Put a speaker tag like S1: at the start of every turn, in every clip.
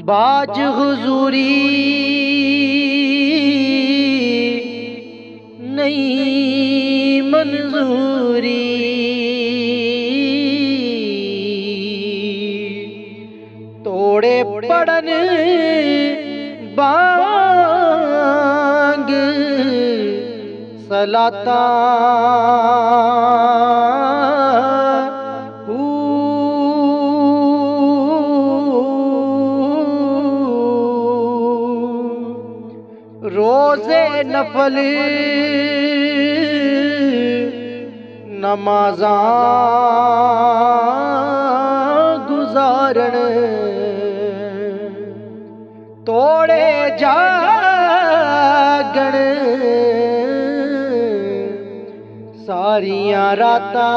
S1: बाज हुजूरी नहीं मंजूरी, तोड़े पड़न बांग सलाता रोज़े नफल नमाज़ां गुज़ारण, तोड़े जागण सारियां रातां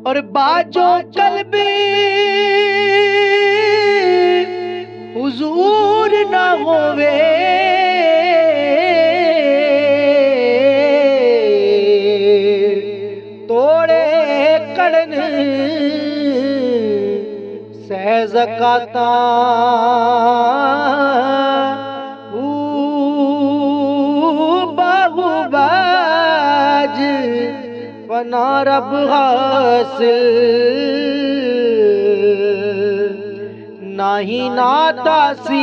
S1: और बाजो कल्बी हुजूर ना होवे, तोड़े कड़न सहज़काता बाहुबाज फना रब हासिल नाही ना तासीर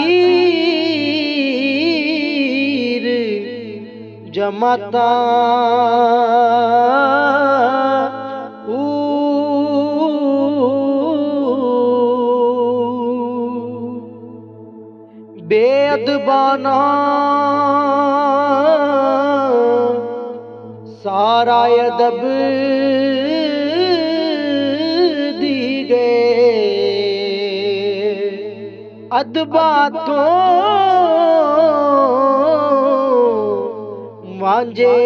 S1: जमाता बेअदबाना सारा अदब दी गए, अदबा तो वांझे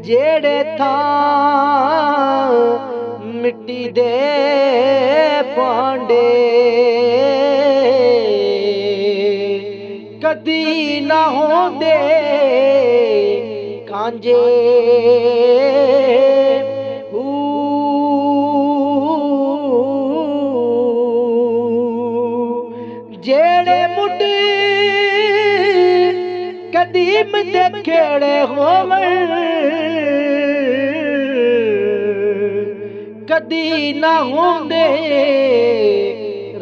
S1: जेड़े था मिट्टी दे पांडे, कदी ना होंदे कांजे जेड़े मुड कदीम दे खेड़े होवन, कदी ना होंदे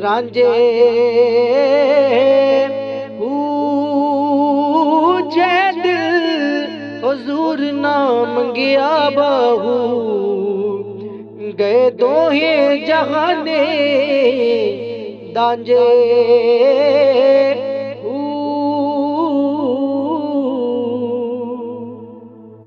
S1: रांझे जे दिल हुजूर ना मंगिया बहू, गए दोहे जहाने दांजे।